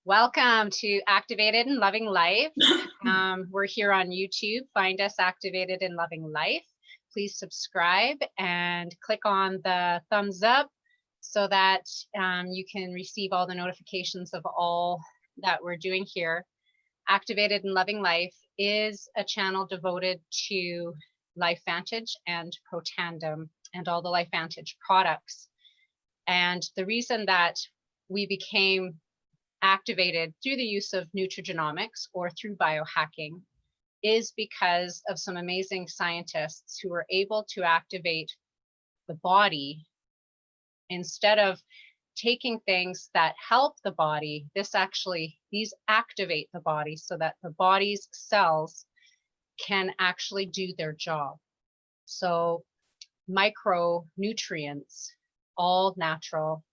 Welcome to Activated and Loving Life. We're here on YouTube. Find us Activated and Loving Life. Please subscribe and click on the thumbs up so that you can receive all the notifications of all that we're doing here. Activated and Loving Life is a channel devoted to LifeVantage and Protandem and all the LifeVantage products. And the reason that we became activated through the use of nutrigenomics or through biohacking is because of some amazing scientists who were able to activate the body instead of taking things that help the body. These activate the body so that the body's cells can actually do their job. So micronutrients, all natural.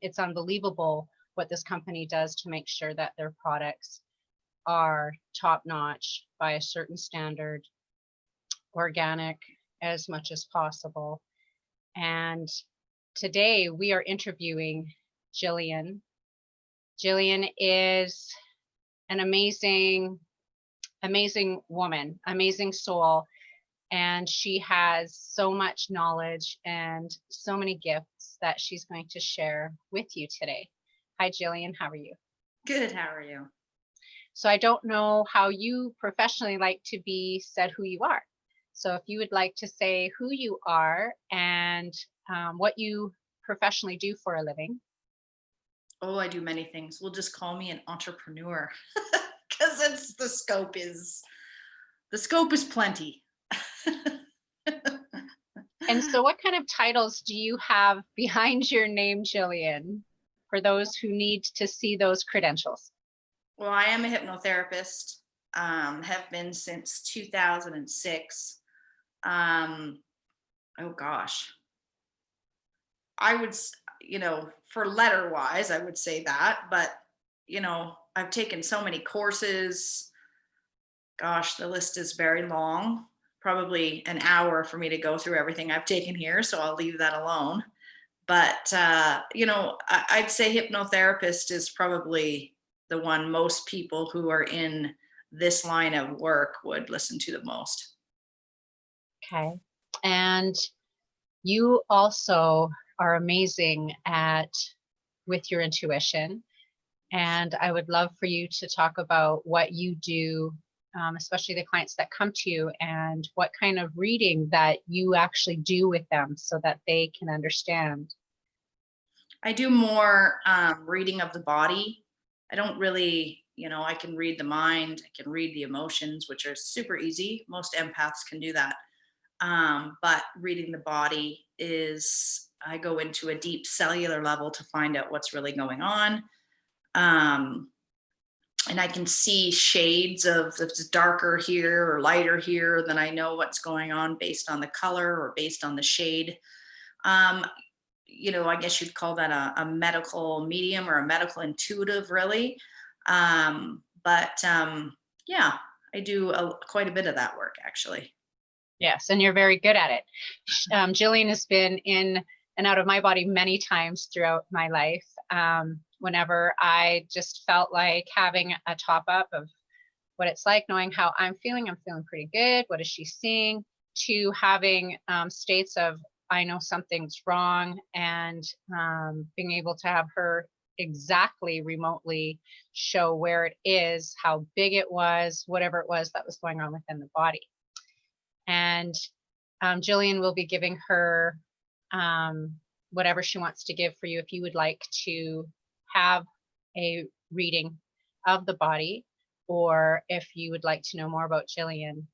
It's unbelievable what this company does to make sure that their products are top-notch by a certain standard, organic as much as possible. And today we are interviewing Gillian. Gillian is an amazing woman, amazing soul, and she has so much knowledge and so many gifts that she's going to share with you today. Hi, Gillian. How are you? Good. How are you? So I don't know how you professionally like to be said who you are. So if you would like to say who you are and what you professionally do for a living. Oh, I do many things. We'll just call me an entrepreneur because it's the scope is plenty. And so what kind of titles do you have behind your name, Gillian, for those who need to see those credentials? Well, I am a hypnotherapist, have been since 2006. Oh gosh. I would, for letter wise, I would say that, but I've taken so many courses. Gosh, the list is very long, probably an hour for me to go through everything I've taken here. So I'll leave that alone. But, I'd say hypnotherapist is probably the one most people who are in this line of work would listen to the most. Okay. And you also are amazing with your intuition. And I would love for you to talk about what you do, especially the clients that come to you, and what kind of reading that you actually do with them so that they can understand. I do more reading of the body. I don't really, I can read the mind, I can read the emotions, which are super easy. Most empaths can do that. But reading the body I go into a deep cellular level to find out what's really going on. And I can see shades of if it's darker here or lighter here, then I know what's going on based on the color or based on the shade. Um, I guess you'd call that a medical medium or a medical intuitive, really. But yeah, I do quite a bit of that work, actually. Yes, and you're very good at it. Gillian has been in and out of my body many times throughout my life. Whenever I just felt like having a top up of what it's like, knowing how I'm feeling pretty good. What is she seeing? To having states of, I know something's wrong, and being able to have her exactly remotely show where it is, how big it was, whatever it was that was going on within the body. And Gillian will be giving her whatever she wants to give for you if you would like to have a reading of the body, or if you would like to know more about Gillian,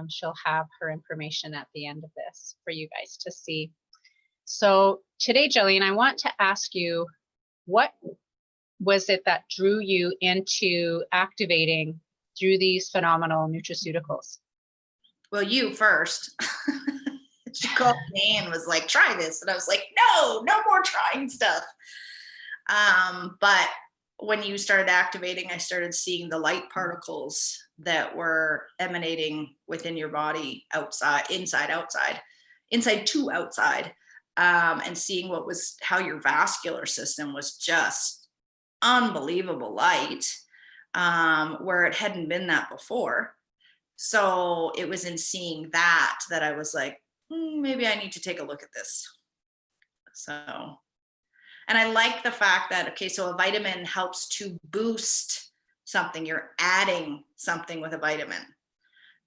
she'll have her information at the end of this for you guys to see. So today, Gillian, I want to ask you, what was it that drew you into activating through these phenomenal nutraceuticals? Well, you first. She called me and was like, try this. And I was like, no more trying stuff. But when you started activating, I started seeing the light particles that were emanating within your body, inside to outside, and seeing how your vascular system was just unbelievable light, where it hadn't been that before. So it was in seeing that I was like, maybe I need to take a look at this. So, and I like the fact that, okay, so a vitamin helps to boost something. You're adding something with a vitamin,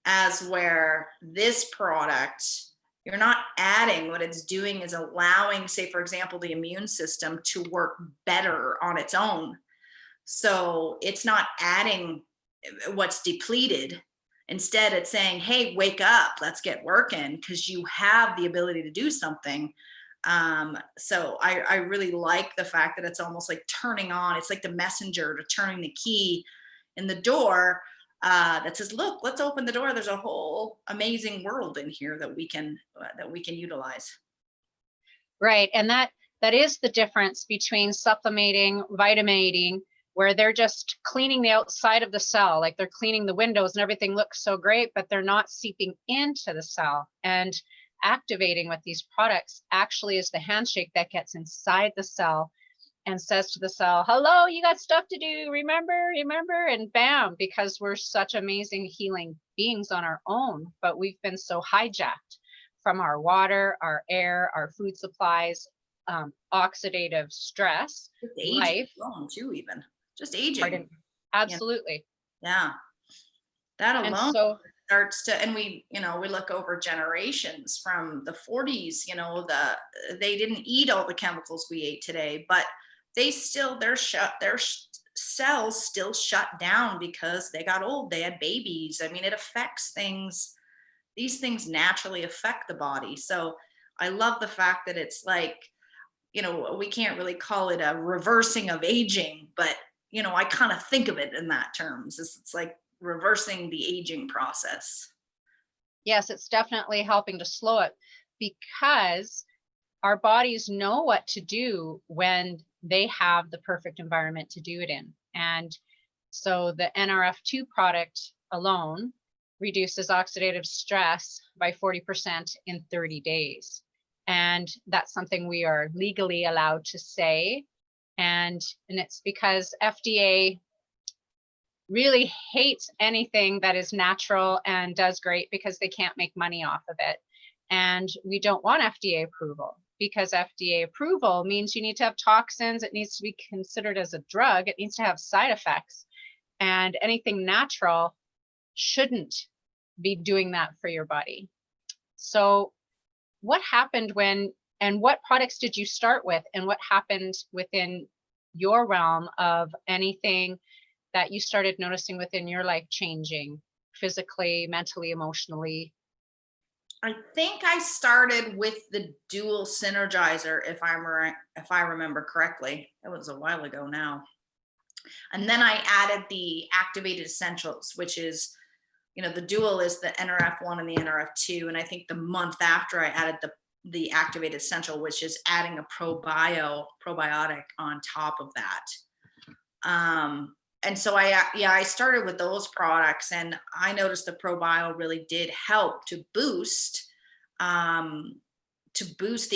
as where this product, you're not adding. What it's doing is allowing, say, for example, the immune system to work better on its own. So it's not adding what's depleted. Instead, it's saying, hey, wake up, let's get working, because you have the ability to do something. So I really like the fact that it's almost like turning on. It's like the messenger to turning the key in the door, that says, look, let's open the door. There's a whole amazing world in here that we can utilize. Right. And that is the difference between supplementing, vitaminating, where they're just cleaning the outside of the cell, like they're cleaning the windows and everything looks so great, but they're not seeping into the cell. And activating with these products actually is the handshake that gets inside the cell and says to the cell, hello, you got stuff to do, remember, and bam, because we're such amazing healing beings on our own, but we've been so hijacked from our water, our air, our food supplies, oxidative stress, Just aging life. alone too, even just aging. Pardon. Absolutely. Yeah. That alone. And so starts to, and we look over generations from the 40s, they didn't eat all the chemicals we ate today, but their cells still shut down because they got old, they had babies. I mean, it affects things. These things naturally affect the body. So I love the fact that it's like, we can't really call it a reversing of aging, but I kind of think of it in that terms. It's like reversing the aging process. yes, it's definitely helping to slow it, because our bodies know what to do when they have the perfect environment to do it in. And so the NRF2 product alone reduces oxidative stress by 40% in 30 days. And that's something we are legally allowed to say. And it's because FDA really hates anything that is natural and does great, because they can't make money off of it. And we don't want FDA approval, because FDA approval means you need to have toxins. It needs to be considered as a drug. It needs to have side effects. And anything natural shouldn't be doing that for your body. So what happened and what products did you start with, and what happened within your realm of anything that you started noticing within your life changing physically, mentally, emotionally? I think I started with the dual synergizer, if I remember correctly. It was a while ago now. And then I added the activated essentials, which is, the dual is the NRF1 and the NRF2. And I think the month after, I added the activated essential, which is adding a probiotic on top of that. And so I started with those products, and I noticed the ProBio really did help to boost the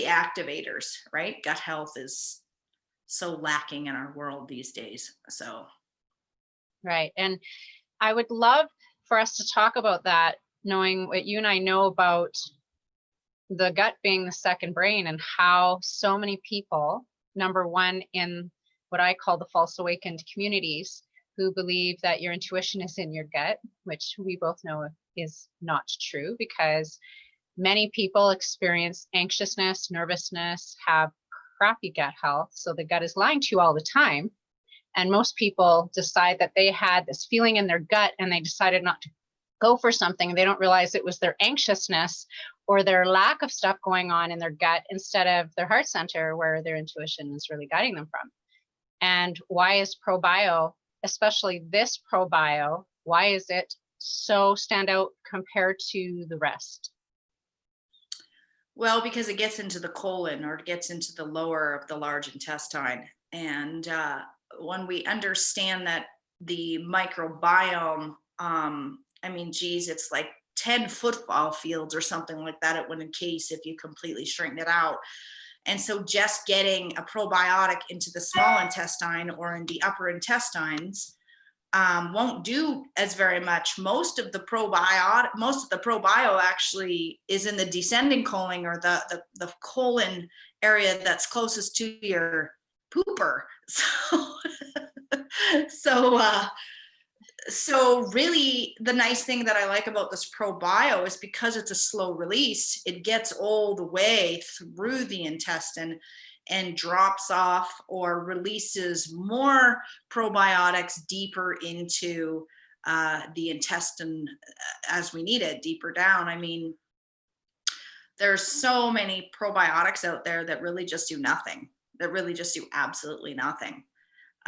activators, right? Gut health is so lacking in our world these days. So. Right. And I would love for us to talk about that, knowing what you and I know about the gut being the second brain, and how so many people, number one, in what I call the false awakened communities, who believe that your intuition is in your gut, which we both know is not true, because many people experience anxiousness, nervousness, have crappy gut health. So the gut is lying to you all the time. And most people decide that they had this feeling in their gut and they decided not to go for something. They don't realize it was their anxiousness or their lack of stuff going on in their gut, instead of their heart center, where their intuition is really guiding them from. And why is ProBio, especially this ProBio, why is it so stand out compared to the rest? Well, because it gets into the colon, or it gets into the lower of the large intestine. And when we understand that the microbiome, it's like 10 football fields or something like that, it would encase if you completely straighten it out. And so just getting a probiotic into the small intestine or in the upper intestines won't do as very much. Most of the probio actually is in the descending colon, or the colon area that's closest to your pooper. So really the nice thing that I like about this probio is because it's a slow release, it gets all the way through the intestine and drops off or releases more probiotics deeper into the intestine as we need it, deeper down. I mean, there's so many probiotics out there that really just do nothing, that really just do absolutely nothing.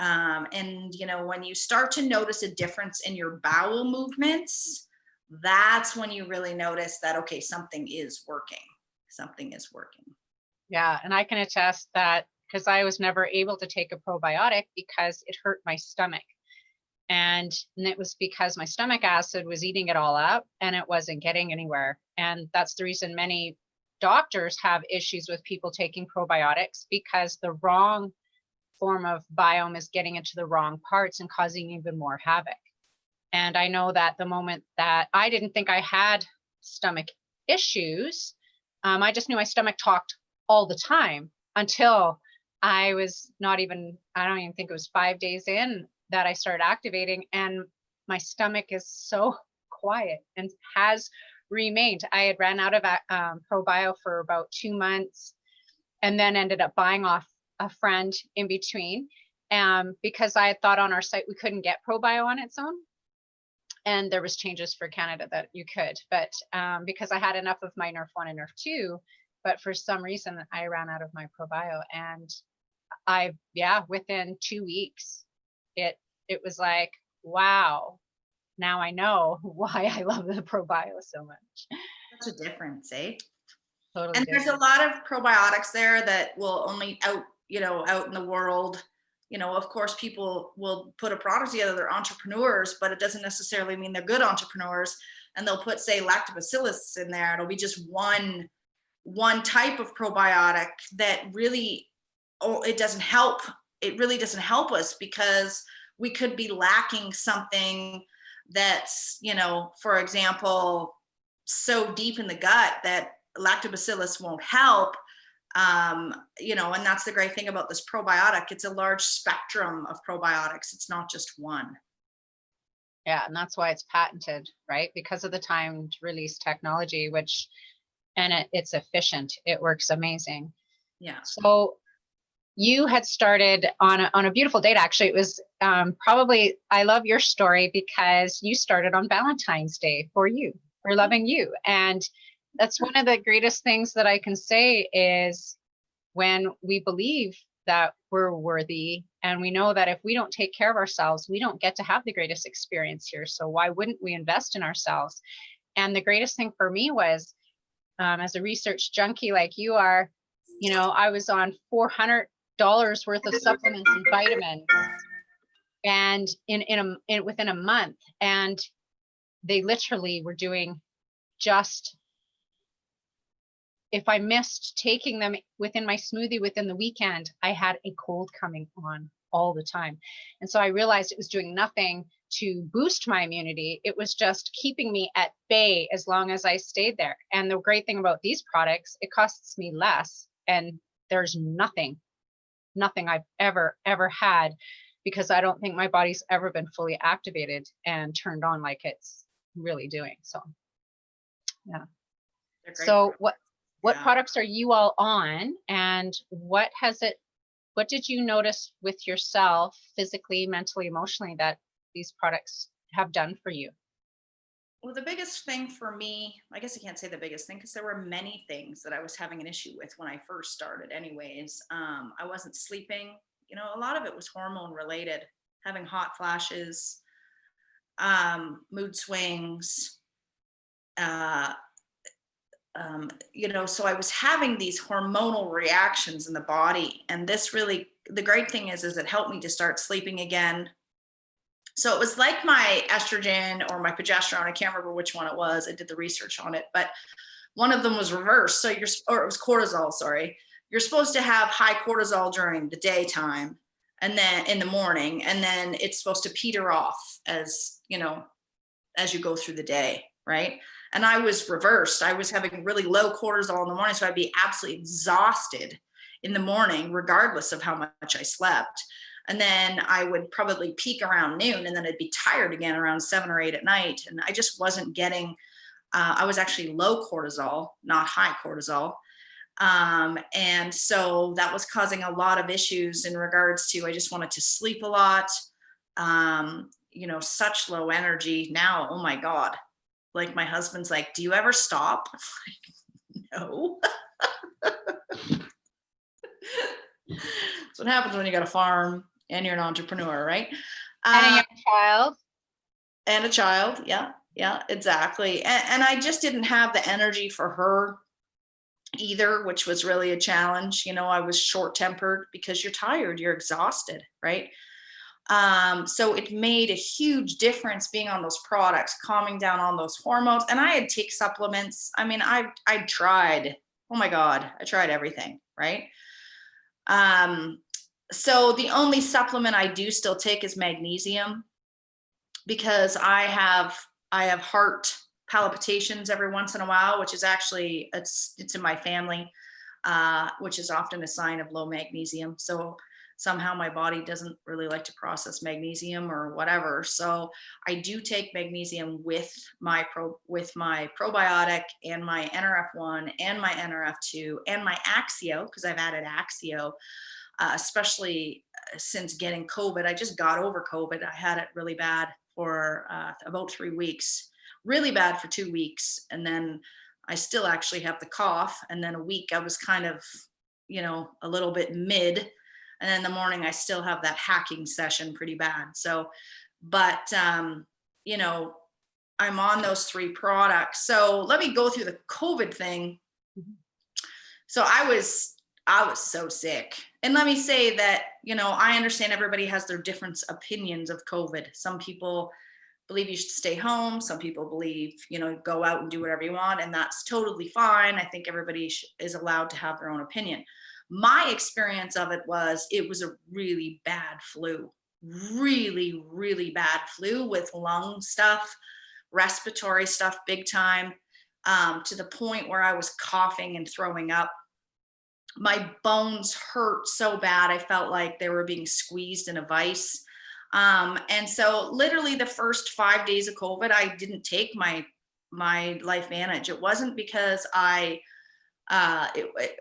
And, you know, when you start to notice a difference in your bowel movements, that's when you really notice that, okay, something is working. Something is working. Yeah. And I can attest that, because I was never able to take a probiotic because it hurt my stomach. And it was because my stomach acid was eating it all up and it wasn't getting anywhere. And that's the reason many doctors have issues with people taking probiotics, because the wrong form of biome is getting into the wrong parts and causing even more havoc. And I know that the moment that I didn't think I had stomach issues, I just knew my stomach talked all the time until I was I don't even think it was 5 days in that I started activating, and my stomach is so quiet and has remained. I had ran out of probio for about 2 months, and then ended up buying off a friend in between, because I had thought on our site we couldn't get probio on its own, and there was changes for Canada that you could, but because I had enough of my Nerf 1 and Nerf 2, but for some reason I ran out of my probio, and within 2 weeks it was like, wow, now I know why I love the probio so much. Such a difference, eh? Totally And different. there's a lot of probiotics there that will only out in the world. You know, of course, people will put a product together, they're entrepreneurs, but it doesn't necessarily mean they're good entrepreneurs. And they'll put, say, lactobacillus in there. It'll be just one type of probiotic that really, it doesn't help. It really doesn't help us, because we could be lacking something that's, you know, for example, so deep in the gut that lactobacillus won't help. You know, and that's the great thing about this probiotic. It's a large spectrum of probiotics. It's not just one. Yeah, and that's why it's patented, right? Because of the timed release technology, it's efficient. It works amazing. Yeah. So you had started on a beautiful date. Actually, it was probably, I love your story because you started on Valentine's Day for loving you. And that's one of the greatest things that I can say is when we believe that we're worthy, and we know that if we don't take care of ourselves, we don't get to have the greatest experience here. So why wouldn't we invest in ourselves? And the greatest thing for me was, as a research junkie like you are, you know, I was on $400 worth of supplements and vitamins, and within a month, and they literally were doing just, if I missed taking them within my smoothie within the weekend, I had a cold coming on all the time. And so I realized it was doing nothing to boost my immunity. It was just keeping me at bay as long as I stayed there. And the great thing about these products, it costs me less, and there's nothing I've ever had, because I don't think my body's ever been fully activated and turned on like it's really doing. So yeah. So what products are you all on, and what did you notice with yourself physically, mentally, emotionally that these products have done for you? Well, the biggest thing for me, I guess I can't say the biggest thing, because there were many things that I was having an issue with when I first started anyways. I wasn't sleeping. You know, a lot of it was hormone related, having hot flashes, mood swings, you know, so I was having these hormonal reactions in the body. And this really, the great thing is it helped me to start sleeping again. So it was like my estrogen or my progesterone. I can't remember which one it was. I did the research on it, but one of them was reversed. So or it was cortisol, sorry. you're supposed to have high cortisol during the daytime and then in the morning, and then it's supposed to peter off as, you know, as you go through the day, right? And I was reversed. I was having really low cortisol in the morning, so I'd be absolutely exhausted in the morning, regardless of how much I slept. And then I would probably peak around noon, and then I'd be tired again around 7 or 8 at night. And I just wasn't getting, I was actually low cortisol, not high cortisol. And so that was causing a lot of issues in regards to, I just wanted to sleep a lot. You know, such low energy now. Oh my God. Like my husband's like, do you ever stop? No. That's what happens when you got a farm and you're an entrepreneur, right? And a young child. And a child. Yeah. Yeah, exactly. And I just didn't have the energy for her either, which was really a challenge. You know, I was short-tempered because you're tired, you're exhausted, right? So it made a huge difference being on those products, calming down on those hormones. And I had take supplements. I mean, I tried, oh my God, I tried everything, right? So the only supplement I do still take is magnesium, because I have heart palpitations every once in a while, which is actually, it's in my family, which is often a sign of low magnesium. So somehow my body doesn't really like to process magnesium or whatever. So I do take magnesium with my probiotic and my NRF1 and my NRF2 and my Axio, because I've added Axio, especially since getting COVID. I just got over COVID. I had it really bad for about 3 weeks, really bad for 2 weeks. And then I still actually have the cough. And then a week I was kind of, you know, a little bit mid. And then in the morning, I still have that hacking session pretty bad. So, but, you know, I'm on those 3 products. So let me go through the COVID thing. So I was so sick. And let me say that, you know, I understand everybody has their different opinions of COVID. Some people believe you should stay home. Some people believe, you know, go out and do whatever you want. And that's totally fine. I think everybody is allowed to have their own opinion. My experience of it was a really bad flu, really, really bad flu with lung stuff, respiratory stuff, big time, to the point where I was coughing and throwing up. My bones hurt so bad. I felt like they were being squeezed in a vice. And so literally the first 5 days of COVID, I didn't take my Life Manage. It wasn't because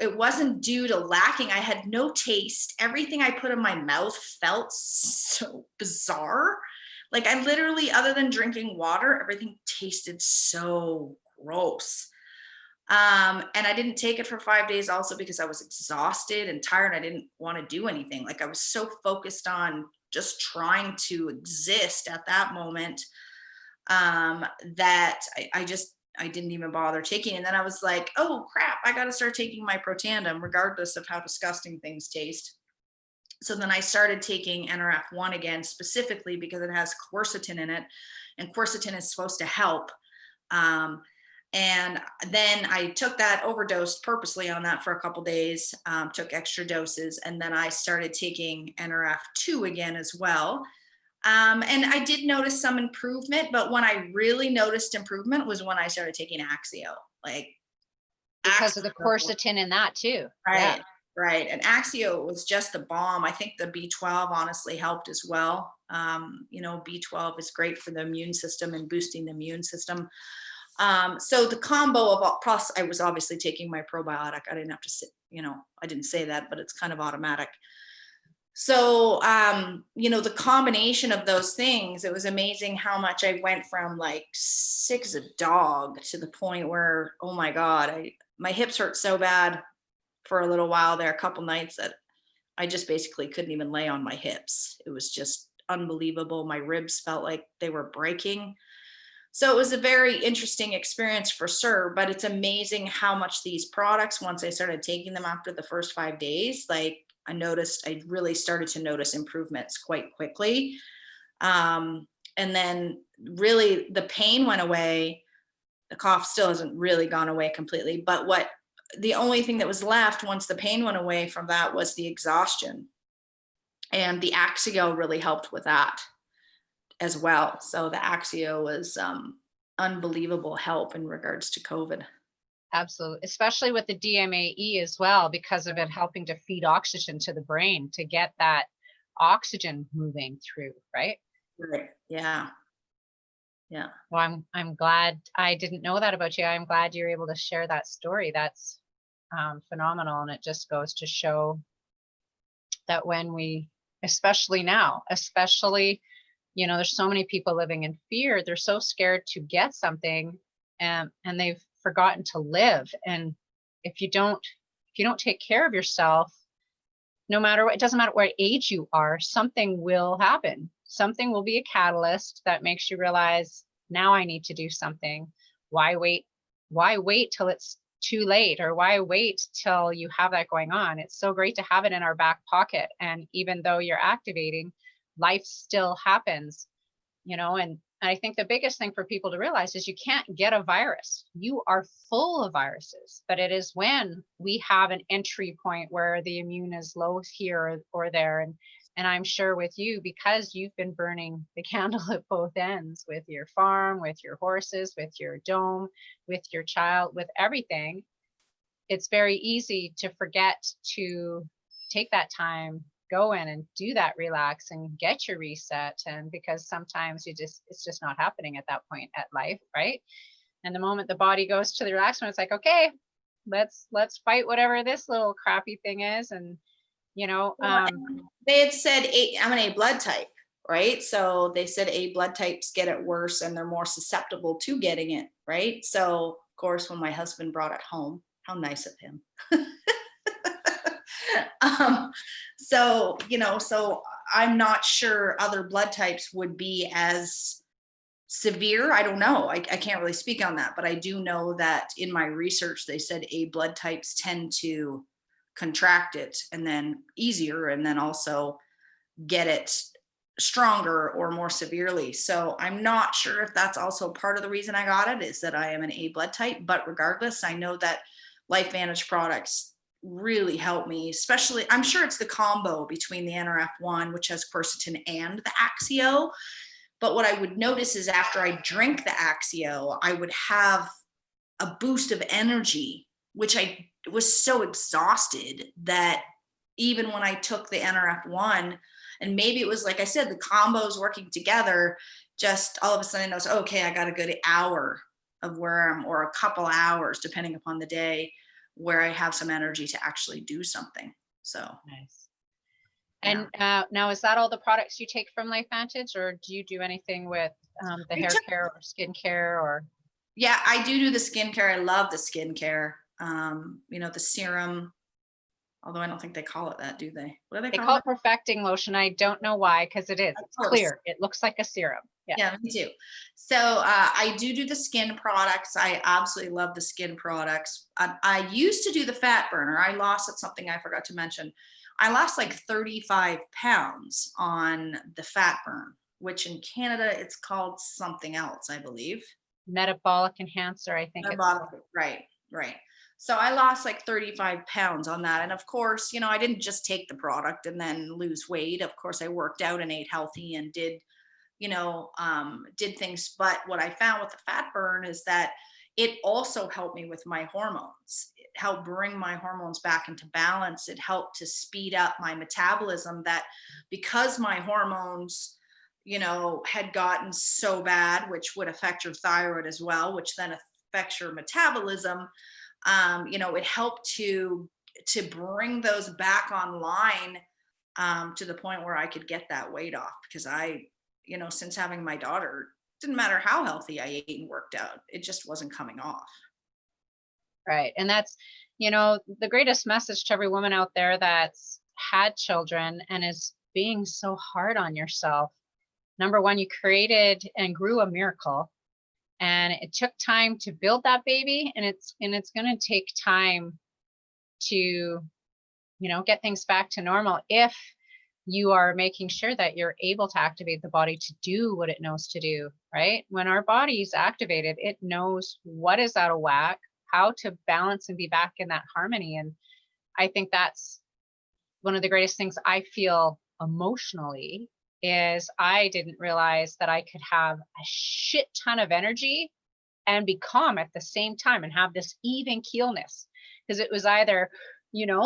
it wasn't due to lacking. I had no taste. Everything I put in my mouth felt so bizarre. Like I literally, other than drinking water, everything tasted so gross. And I didn't take it for 5 days also because I was exhausted and tired. I didn't want to do anything. Like I was so focused on just trying to exist at that moment, that I didn't even bother taking. And then I was like, oh crap, I got to start taking my Protandim regardless of how disgusting things taste. So then I started taking NRF1 again, specifically because it has quercetin in it, and quercetin is supposed to help. And then I took that, overdosed purposely on that for a couple days, took extra doses. And then I started taking NRF2 again as well. And I did notice some improvement, but when I really noticed improvement was when I started taking Axio, like because of the quercetin in that too. Right. Yeah. Right. And Axio was just the bomb. I think the B12 honestly helped as well. You know, B12 is great for the immune system and boosting the immune system. So the combo of all, plus I was obviously taking my probiotic. I didn't have to sit, you know, I didn't say that, but it's kind of automatic. So, you know, the combination of those things, it was amazing how much I went from like sick as a dog to the point where, oh my God, my hips hurt so bad for a little while there, a couple nights, that I just basically couldn't even lay on my hips. It was just unbelievable. My ribs felt like they were breaking. So it was a very interesting experience for sure, but it's amazing how much these products, once I started taking them after the first 5 days, like I really started to notice improvements quite quickly. And then really the pain went away. The cough still hasn't really gone away completely, but what the only thing that was left once the pain went away from that was the exhaustion. And the Axio really helped with that as well. So the Axio was unbelievable help in regards to COVID. Absolutely. Especially with the DMAE as well, because of it helping to feed oxygen to the brain to get that oxygen moving through, right? Right. Yeah. Yeah. Well, I'm glad. I didn't know that about you. I'm glad you're able to share that story. That's phenomenal. And it just goes to show that when we, especially now, especially, there's so many people living in fear. They're so scared to get something, and they've forgotten to live. And if you don't take care of yourself, no matter what, it doesn't matter what age you are, something will happen. Something will be a catalyst that makes you realize, now I need to do something. Why wait? Why wait till it's too late? Or why wait till you have that going on? It's so great to have it in our back pocket. And even though you're activating, life still happens, and I think the biggest thing for people to realize is you can't get a virus. You are full of viruses, but it is when we have an entry point where the immune is low here or there. And I'm sure with you, because you've been burning the candle at both ends with your farm, with your horses, with your dome, with your child, with everything, it's very easy to forget to take that time, go in and do that relax and get your reset. And because sometimes it's just not happening at that point at life, right? And the moment the body goes to the relax one, it's like, okay, let's fight whatever this little crappy thing is. And they had said I'm an A blood type, right? So they said A blood types get it worse and they're more susceptible to getting it, right? So of course, when my husband brought it home, how nice of him. So I'm not sure other blood types would be as severe. I don't know. I can't really speak on that, but I do know that in my research, they said A blood types tend to contract it and then easier, and then also get it stronger or more severely. So I'm not sure if that's also part of the reason I got it, is that I am an A blood type. But regardless, I know that LifeVantage products really help me, especially, I'm sure it's the combo between the NRF1, which has quercetin, and the Axio. But what I would notice is after I drink the Axio, I would have a boost of energy, which I was so exhausted that even when I took the NRF1, and maybe it was, like I said, the combos working together, just all of a sudden I was, okay, I got a good hour of where I'm, or a couple hours, depending upon the day, where I have some energy to actually do something. So nice. yeah. And now, is that all the products you take from LifeVantage, or do you do anything with the hair care or skin care? Or yeah, I do the skincare. I love the skincare. The serum, although I don't think they call it that, do they? What do they they call call it perfecting lotion. I don't know why, because it is. It's clear. It looks like a serum. Yeah, me too. So I do the skin products. I absolutely love the skin products. I used to do the fat burner. I lost, it's something I forgot to mention. I lost like 35 pounds on the fat burn, which in Canada it's called something else, I believe. Metabolic enhancer, I think. Right. So I lost like 35 pounds on that. And of course, I didn't just take the product and then lose weight. Of course, I worked out and ate healthy and did things. But what I found with the fat burn is that it also helped me with my hormones. It helped bring my hormones back into balance. It helped to speed up my metabolism, that because my hormones, had gotten so bad, which would affect your thyroid as well, which then affects your metabolism. It helped to bring those back online, to the point where I could get that weight off, because since having my daughter, didn't matter how healthy I ate and worked out, it just wasn't coming off. Right. And that's, the greatest message to every woman out there that's had children and is being so hard on yourself. Number one, you created and grew a miracle, and it took time to build that baby. And it's going to take time to, get things back to normal, if you are making sure that you're able to activate the body to do what it knows to do, right? When our body's activated, it knows what is out of whack, how to balance and be back in that harmony. And I think that's one of the greatest things I feel emotionally, is I didn't realize that I could have a shit ton of energy and be calm at the same time and have this even keelness. Because it was either,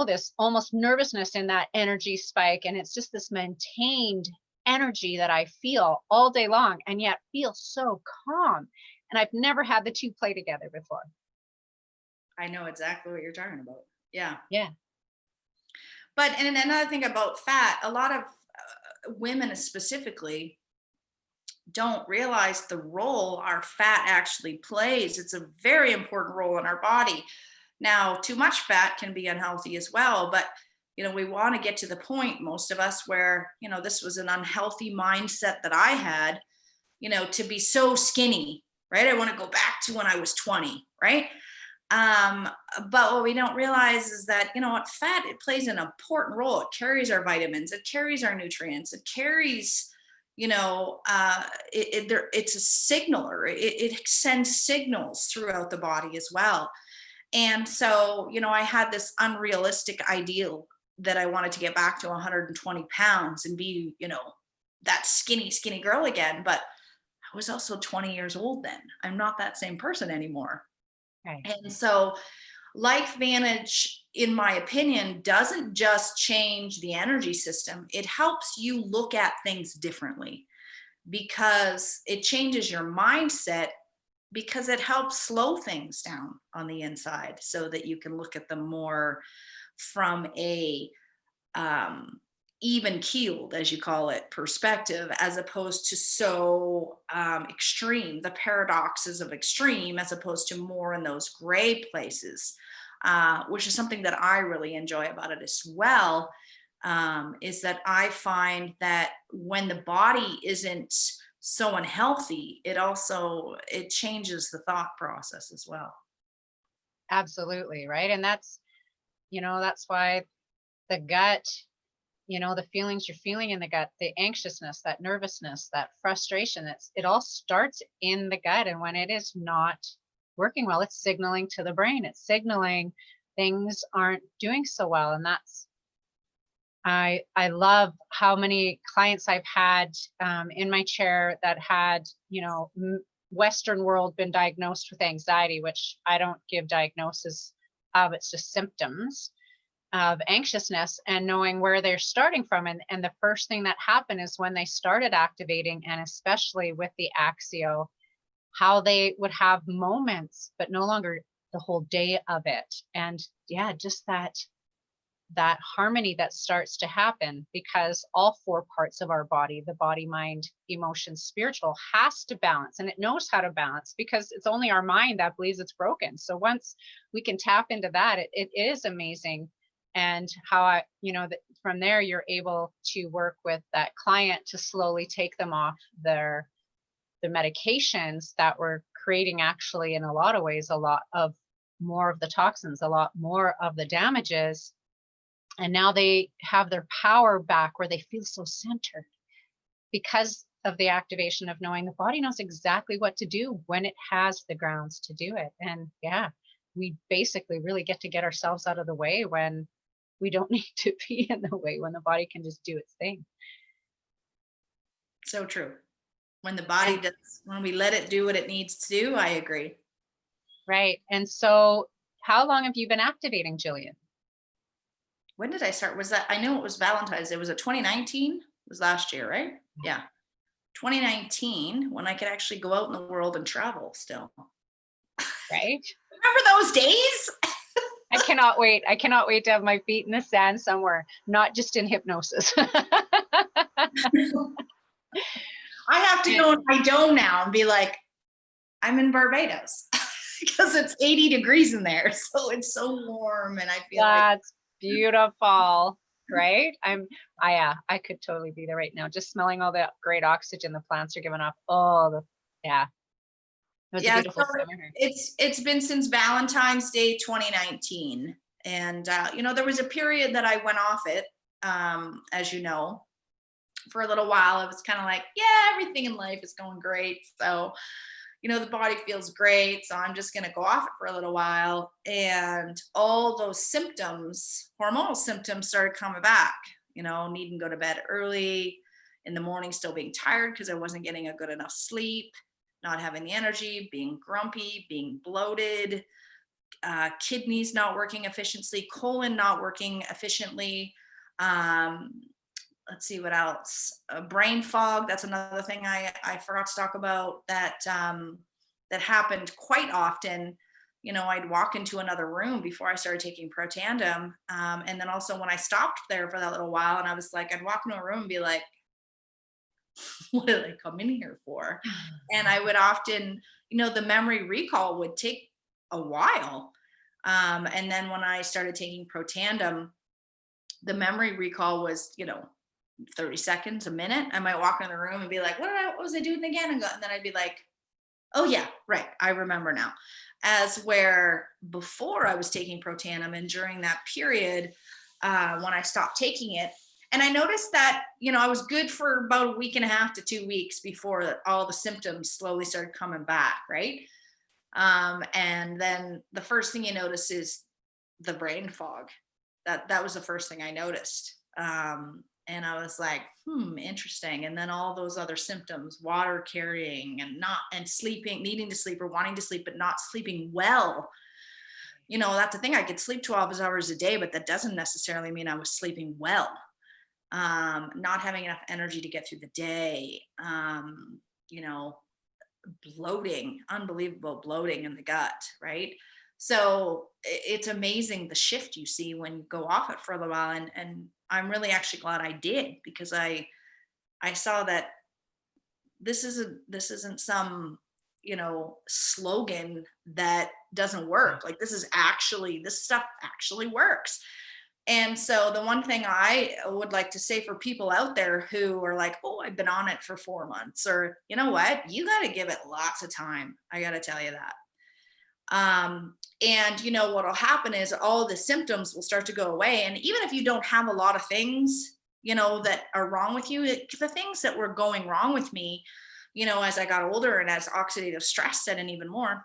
this almost nervousness in that energy spike, and it's just this maintained energy that I feel all day long and yet feel so calm. And I've never had the two play together before. I know exactly what you're talking about. Yeah. Yeah. But, and another thing about fat, a lot of women specifically don't realize the role our fat actually plays. It's a very important role in our body. Now, too much fat can be unhealthy as well, but we want to get to the point, most of us, where, this was an unhealthy mindset that I had, to be so skinny, right? I want to go back to when I was 20, right? But what we don't realize is that, what fat, it plays an important role. It carries our vitamins, it carries our nutrients, it carries, it's a signaler. It sends signals throughout the body as well. And so, I had this unrealistic ideal that I wanted to get back to 120 pounds and be, that skinny girl again. But I was also 20 years old then. I'm not that same person anymore. Right. And so LifeVantage, in my opinion, doesn't just change the energy system. It helps you look at things differently, because it changes your mindset, because it helps slow things down on the inside so that you can look at them more from a even keeled, as you call it, perspective, as opposed to so extreme, the paradoxes of extreme, as opposed to more in those gray places, which is something that I really enjoy about it as well. Is that I find that when the body isn't so unhealthy, it changes the thought process as well. Absolutely. Right. And that's why the gut, the feelings you're feeling in the gut, the anxiousness, that nervousness, that frustration, it all starts in the gut. And when it is not working well, it's signaling to the brain, it's signaling things aren't doing so well. And I love how many clients I've had in my chair that had, Western world been diagnosed with anxiety, which I don't give diagnosis of, it's just symptoms of anxiousness, and knowing where they're starting from. And the first thing that happened is when they started activating, and especially with the Axio, how they would have moments, but no longer the whole day of it. And yeah, just that harmony that starts to happen, because all four parts of our body, the body, mind, emotion, spiritual, has to balance, and it knows how to balance, because it's only our mind that believes it's broken. So once we can tap into that, it is amazing. And how that from there, you're able to work with that client to slowly take them off the medications that were creating, actually, in a lot of ways, a lot of more of the toxins, a lot more of the damages. And now they have their power back, where they feel so centered, because of the activation of knowing the body knows exactly what to do when it has the grounds to do it. And yeah, we basically really get to get ourselves out of the way when we don't need to be in the way, when the body can just do its thing. So true. When the body does, when we let it do what it needs to do, I agree. Right. And so how long have you been activating, Gillian? When did I start? I know it was Valentine's Day. Was it 2019? It was last year, right? Yeah. 2019, when I could actually go out in the world and travel still. Right. Remember those days? I cannot wait. I cannot wait to have my feet in the sand somewhere, not just in hypnosis. I have to go in my dome now and be like, I'm in Barbados, because it's 80 degrees in there. So it's so warm, and I feel That's beautiful, right? I could totally be there right now, just smelling all the great oxygen the plants are giving off. Yeah. It was a beautiful so summer here. it's been since Valentine's Day 2019. And there was a period that I went off it, as you know, for a little while. I was kind of like, yeah, everything in life is going great. So, the body feels great. So I'm just going to go off it for a little while. And all those symptoms, hormonal symptoms, started coming back, needing to go to bed early in the morning, still being tired because I wasn't getting a good enough sleep, not having the energy, being grumpy, being bloated, kidneys not working efficiently, colon not working efficiently. Let's see what else. Brain fog. That's another thing I forgot to talk about that happened quite often. I'd walk into another room before I started taking Protandim. And then also when I stopped there for that little while, and I was like, I'd walk into a room and be like, what did I come in here for? And I would often, the memory recall would take a while. And then when I started taking Protandim, the memory recall was, 30 seconds, a minute. I might walk in the room and be like, what was I doing again? And then I'd be like, oh yeah, right. I remember now. As where before I was taking Protandim, and during that period, when I stopped taking it, and I noticed that, I was good for about a week and a half to 2 weeks before all the symptoms slowly started coming back. Right. And then the first thing you notice is the brain fog. That was the first thing I noticed. And I was like, interesting. And then all those other symptoms, water carrying and sleeping, needing to sleep or wanting to sleep, but not sleeping well. That's the thing. I could sleep 12 hours a day, but that doesn't necessarily mean I was sleeping well. Not having enough energy to get through the day, bloating, unbelievable bloating in the gut. Right. So it's amazing the shift you see when you go off it for a little while. And I'm really actually glad I did, because I saw that this isn't some, slogan that doesn't work. Like this stuff actually works. And so the one thing I would like to say for people out there who are like, oh, I've been on it for 4 months, or you know what, you got to give it lots of time. I got to tell you that. And what'll happen is all the symptoms will start to go away. And even if you don't have a lot of things, that are wrong with you, the things that were going wrong with me, as I got older and as oxidative stress set in even more,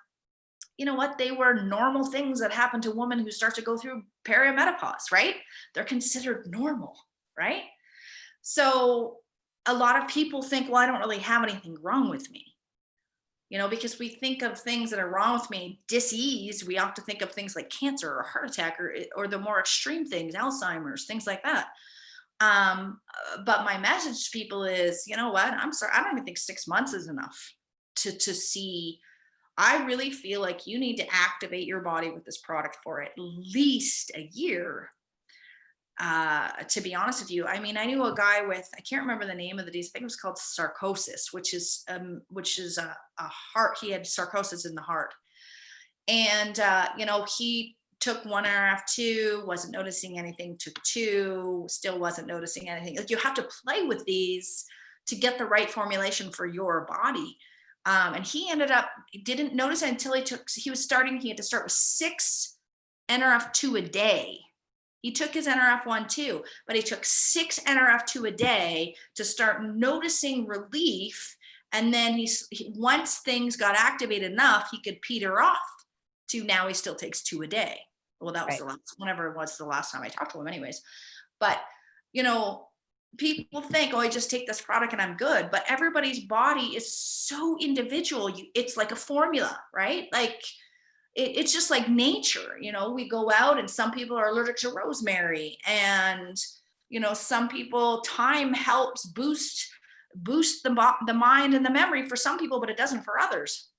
they were normal things that happen to women who start to go through perimenopause, right? They're considered normal, right? So a lot of people think, well, I don't really have anything wrong with me. Because we think of things that are wrong with me, disease, we often think of things like cancer or heart attack or the more extreme things, Alzheimer's, things like that. But my message to people is, you know what, I'm sorry, I don't even think 6 months is enough to see. I really feel like you need to activate your body with this product for at least a year. To be honest with you, I mean, I knew a guy with, I can't remember the name of the disease. I think it was called sarcosis, which is a heart. He had sarcosis in the heart, and he took 1 NRF2, wasn't noticing anything. Took 2, still wasn't noticing anything. Like you have to play with these to get the right formulation for your body. And he didn't notice it until he had to start with 6 NRF2 a day. He took his NRF1 too, but he took 6 NRF2 a day to start noticing relief. And then once things got activated enough, he could peter off to now he still takes 2 a day. Well, that was whenever it was the last time I talked to him anyways. But, people think, oh, I just take this product and I'm good. But everybody's body is so individual. It's like a formula, right? Like it's just like nature. We go out and some people are allergic to rosemary, and some people, thyme helps boost the mind and the memory for some people, but it doesn't for others.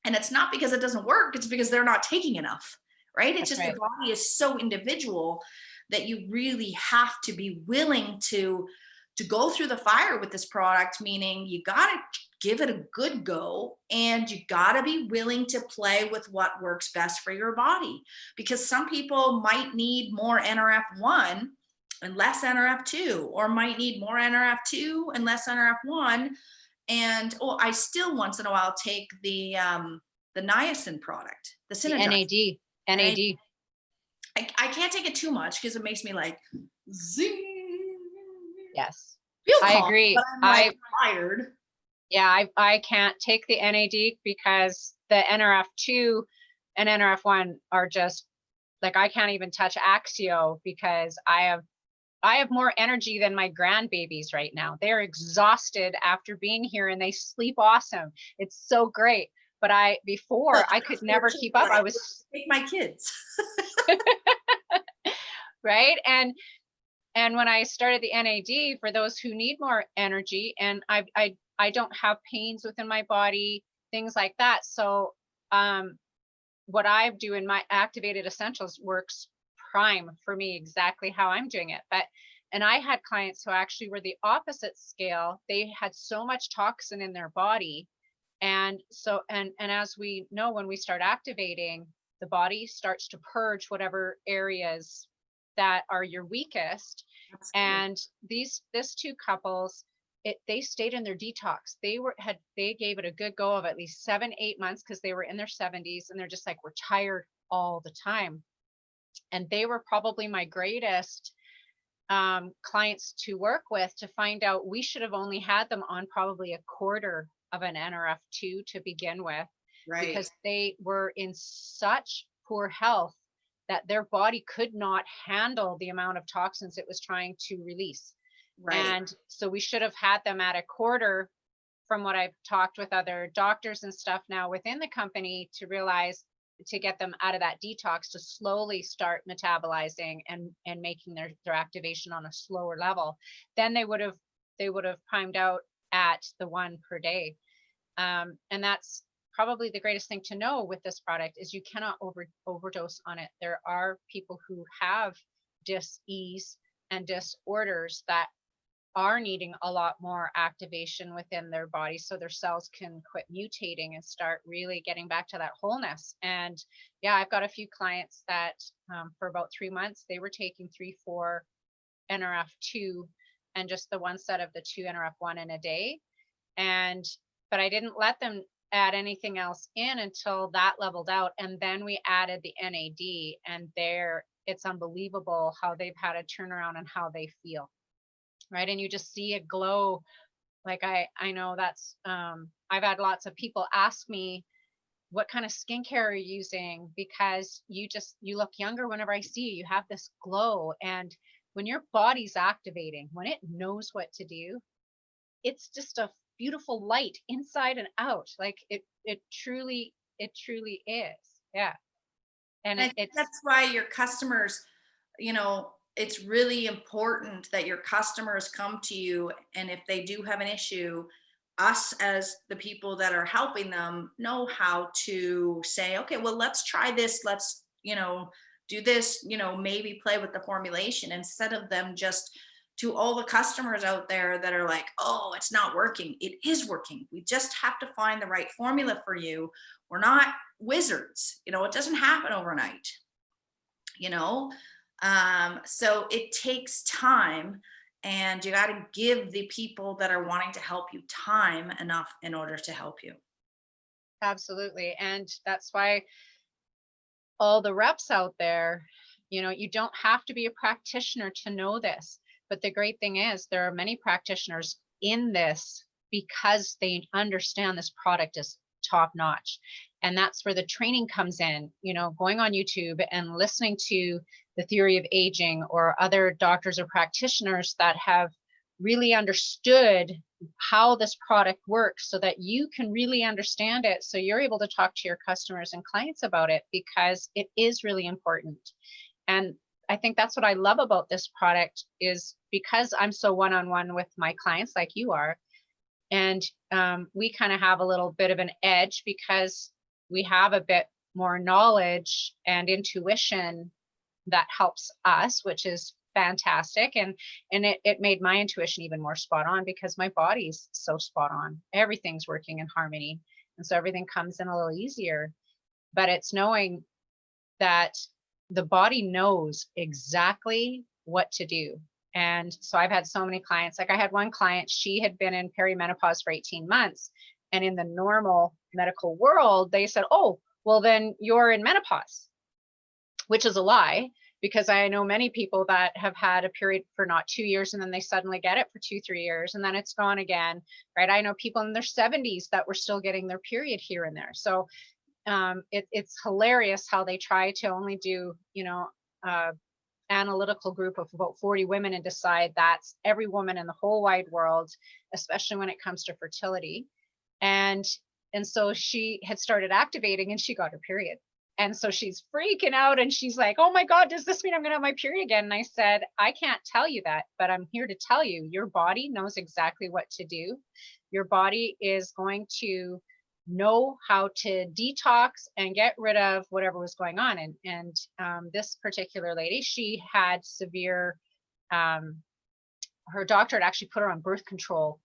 And it's not because it doesn't work, it's because they're not taking enough, right? It's just the body is so individual that you really have to be willing to go through the fire with this product, meaning you got to give it a good go, and you got to be willing to play with what works best for your body, because some people might need more NRF1 and less NRF2, or might need more NRF2 and less NRF1. And I still once in a while take the niacin product, the Synergize. NAD. I can't take it too much because it makes me like zing. Yes, Feel I calm, agree. but I'm like tired. Yeah, I can't take the NAD because the NRF2 and NRF1 are just like, I can't even touch Axio because I have more energy than my grandbabies right now. They're exhausted after being here and they sleep awesome. It's so great. But before I could never keep up. I was Take my kids. right. And when I started the NAD for those who need more energy, and I don't have pains within my body, things like that. So what I do in my activated essentials works prime for me, exactly how I'm doing it. And I had clients who actually were the opposite scale. They had so much toxin in their body. And so, and as we know, when we start activating, the body starts to purge whatever areas that are your weakest. Absolutely. And this two couples, they stayed in their detox. They gave it a good go of at least 7-8 months because they were in their 70s and they're just like, we're tired all the time. And they were probably my greatest clients to work with, to find out we should have only had them on probably a quarter of an NRF2 to begin with, Right. because they were in such poor health that their body could not handle the amount of toxins it was trying to release. Right. And so we should have had them at a quarter, from what I've talked with other doctors and stuff now within the company, to realize, to get them out of that detox, to slowly start metabolizing and making their activation on a slower level. Then they would have primed out at the 1 per day. And that's probably the greatest thing to know with this product, is you cannot overdose on it. There are people who have dis-ease and disorders that are needing a lot more activation within their body so their cells can quit mutating and start really getting back to that wholeness. And yeah, I've got a few clients that for about 3 months, they were taking 3-4 NRF2 and just the one set of the 2 NRF1 in a day. But I didn't let them add anything else in until that leveled out. And then we added the NAD, and it's unbelievable how they've had a turnaround and how they feel. Right. And you just see a glow. Like I know that's, I've had lots of people ask me, what kind of skincare are you using? Because you look younger whenever I see you. You have this glow. And when your body's activating, when it knows what to do, it's just a beautiful light inside and out. Like it truly is. Yeah. And I think that's why your customers, it's really important that your customers come to you. And if they do have an issue, us as the people that are helping them know how to say, okay, well, let's try this. Let's, do this, maybe play with the formulation, instead of them just, to all the customers out there that are like, oh, it's not working. It is working. We just have to find the right formula for you. We're not wizards. It doesn't happen overnight, so it takes time, and you got to give the people that are wanting to help you time enough in order to help you. Absolutely. And that's why all the reps out there, you don't have to be a practitioner to know this. But the great thing is, there are many practitioners in this because they understand this product is top notch. And that's where the training comes in, going on YouTube and listening to the Theory of Aging or other doctors or practitioners that have really understood how this product works, so that you can really understand it, so you're able to talk to your customers and clients about it, because it is really important. And I think that's what I love about this product, is because I'm so one-on-one with my clients like you are. And we kind of have a little bit of an edge because we have a bit more knowledge and intuition that helps us, which is fantastic. And it made my intuition even more spot on, because my body's so spot on. Everything's working in harmony. And so everything comes in a little easier. But it's knowing that the body knows exactly what to do. And so I've had so many clients. Like I had one client, she had been in perimenopause for 18 months. And in the normal medical world, they said, oh, well, then you're in menopause, which is a lie. because I know many people that have had a period for not 2 years and then they suddenly get it for 2-3 years and then it's gone again, right? I know people in their 70s that were still getting their period here and there. So it's hilarious how they try to only do, analytical group of about 40 women and decide that's every woman in the whole wide world, especially when it comes to fertility. And so she had started activating and she got her period. And so she's freaking out and she's like, oh my God, does this mean I'm going to have my period again? And I said, I can't tell you that, but I'm here to tell you, your body knows exactly what to do. Your body is going to know how to detox and get rid of whatever was going on. And this particular lady, she had severe, her doctor had actually put her on birth control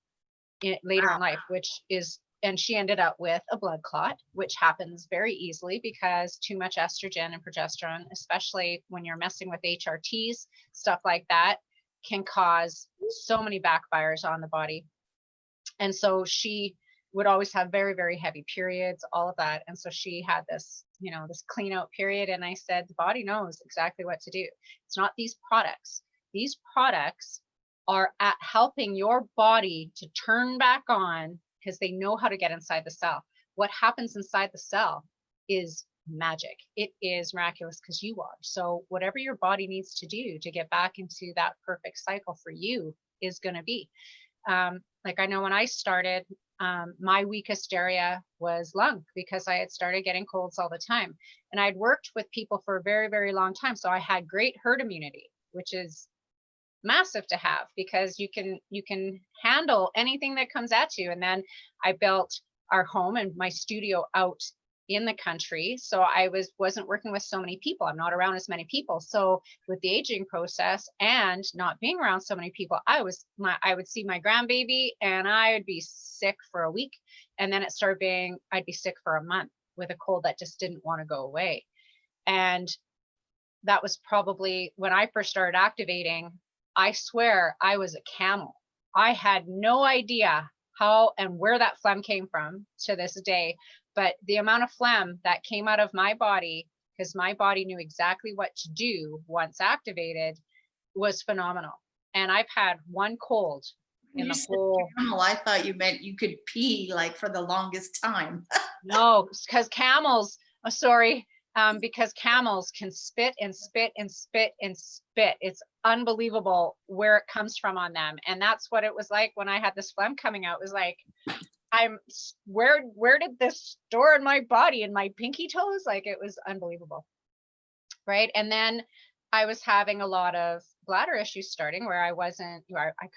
later in life, and she ended up with a blood clot, which happens very easily because too much estrogen and progesterone, especially when you're messing with HRTs, stuff like that, can cause so many backfires on the body. And so she would always have very, very heavy periods, all of that. And so she had this, this clean out period. And I said, the body knows exactly what to do. It's not these products. These products are at helping your body to turn back on because they know how to get inside the cell. What happens inside the cell is magic. It is miraculous because you are. So whatever your body needs to do to get back into that perfect cycle for you is going to be. Like I know when I started, my weakest area was lung because I had started getting colds all the time. And I'd worked with people for a very, very long time. So I had great herd immunity, which is massive to have because you can handle anything that comes at you. And then I built our home and my studio out in the country. So I wasn't working with so many people. I'm not around as many people. So with the aging process and not being around so many people, I would see my grandbaby and I would be sick for a week. And then it started being, I'd be sick for a month with a cold that just didn't want to go away. And that was probably when I first started activating. I swear I was a camel. I had no idea how and where that phlegm came from to this day. But the amount of phlegm that came out of my body, because my body knew exactly what to do once activated, was phenomenal. And I've had one cold in the whole. Camel, I thought you meant you could pee like for the longest time. No, because camels, because camels can spit and spit and spit and spit. It's unbelievable where it comes from on them. And that's what it was like when I had this phlegm coming out. It was like, where did this store in my body, in my pinky toes? Like it was unbelievable. Right. And then I was having a lot of bladder issues starting where I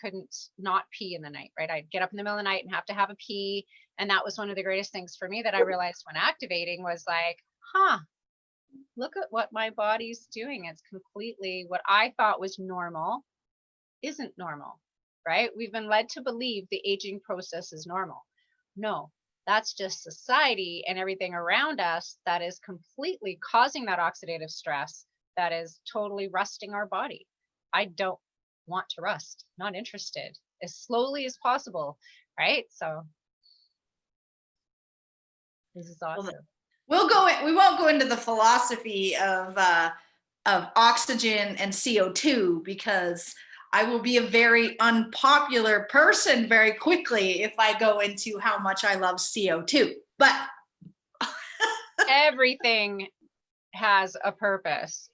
couldn't not pee in the night, right? I'd get up in the middle of the night and have to have a pee. And that was one of the greatest things for me that I realized when activating was like, look at what my body's doing. It's completely what I thought was normal isn't normal, right? We've been led to believe the aging process is normal. No, that's just society and everything around us that is completely causing that oxidative stress that is totally rusting our body. I don't want to rust, not interested, as slowly as possible, right? So this is awesome. We won't go into the philosophy of oxygen and CO2 because I will be a very unpopular person very quickly if I go into how much I love CO2. But everything has a purpose,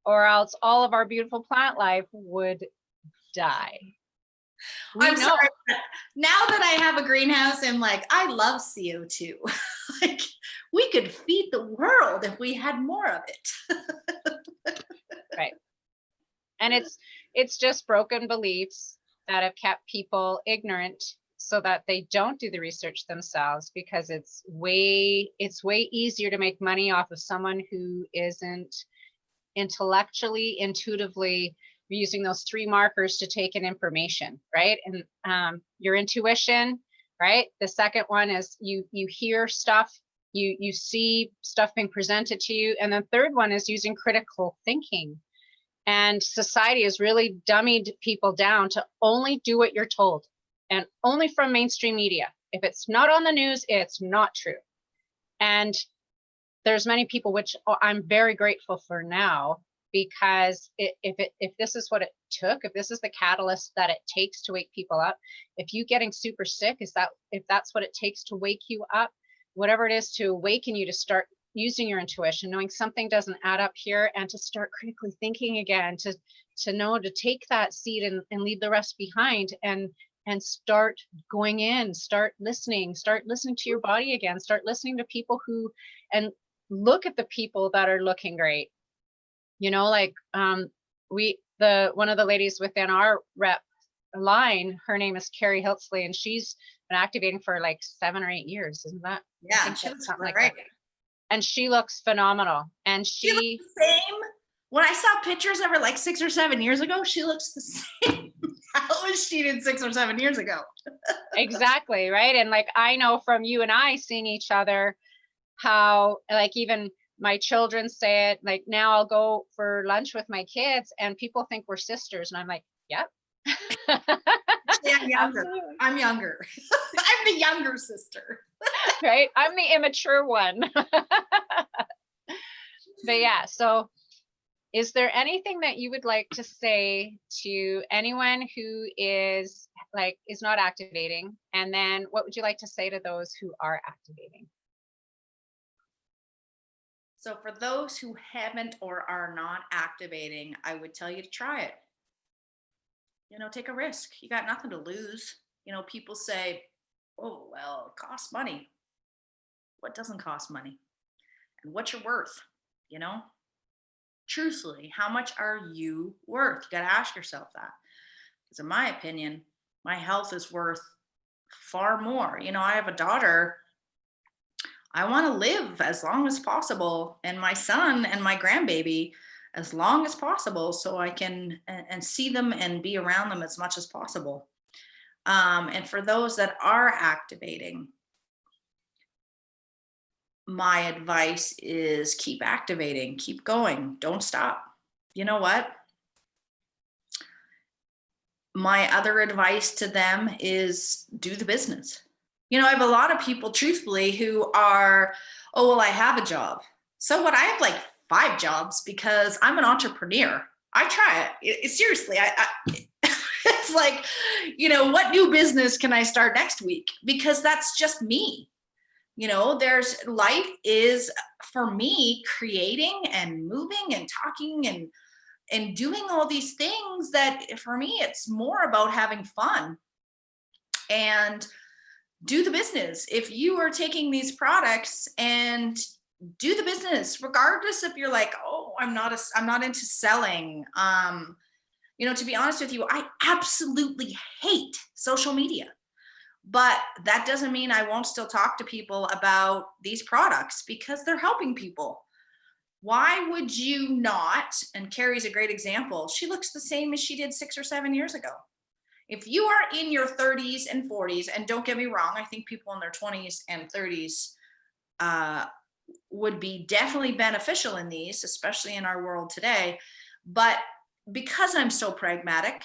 or else all of our beautiful plant life would die. I'm sorry. Now that I have a greenhouse, I'm like, I love CO2. Like, we could feed the world if we had more of it. Right. And it's just broken beliefs that have kept people ignorant so that they don't do the research themselves, because it's way easier to make money off of someone who isn't intellectually, intuitively using those 3 markers to take in information, right? And your intuition, right? The second one is you hear stuff, you see stuff being presented to you. And the third one is using critical thinking. And society has really dummied people down to only do what you're told, and only from mainstream media. If it's not on the news, it's not true. And there's many people, which I'm very grateful for now, because if this is what it took, if this is the catalyst that it takes to wake people up, if you getting super sick, if that's what it takes to wake you up, whatever it is to awaken you to start using your intuition, knowing something doesn't add up here, and to start critically thinking again, to know to take that seed and leave the rest behind, and start going in, start listening to your body again, start listening to people who, and look at the people that are looking great. Like one of the ladies within our rep line, her name is Carrie Hiltsley, and she's been activating for like 7 or 8 years. Isn't that? Yeah, I think she looks something great. like that. And she looks phenomenal. And she looks the same. When I saw pictures of her like 6 or 7 years ago, she looks the same. How was she did 6 or 7 years ago? Exactly, right? And like, I know from you and I seeing each other, how like even my children say it, like now I'll go for lunch with my kids and people think we're sisters, and I'm like, yep. I'm younger. I'm younger. I'm the younger sister. Right? I'm the immature one. But yeah, so is there anything that you would like to say to anyone who is not activating? And then what would you like to say to those who are activating? So for those who haven't or are not activating, I would tell you to try it. Take a risk. You got nothing to lose. People say, oh, well, it costs money. What doesn't cost money? And what's your worth? Truthfully, how much are you worth? You got to ask yourself that. Because in my opinion, my health is worth far more. I have a daughter. I want to live as long as possible, and my son and my grandbaby as long as possible, so I can and see them and be around them as much as possible. And for those that are activating, my advice is keep activating, keep going, don't stop. You know what? My other advice to them is do the business. I have a lot of people, truthfully, who are, oh, well, I have a job. So what? I have like 5 jobs because I'm an entrepreneur. I try it. Seriously, it's like, what new business can I start next week? Because that's just me. There's life is for me creating and moving and talking and doing all these things that for me, it's more about having fun and do the business. If you are taking these products and do the business, regardless if you're like, oh, I'm not into selling. To be honest with you, I absolutely hate social media. But that doesn't mean I won't still talk to people about these products because they're helping people. Why would you not? And Carrie's a great example. She looks the same as she did 6 or 7 years ago. If you are in your 30s and 40s, and don't get me wrong, I think people in their 20s and 30s would be definitely beneficial in these, especially in our world today. But because I'm so pragmatic,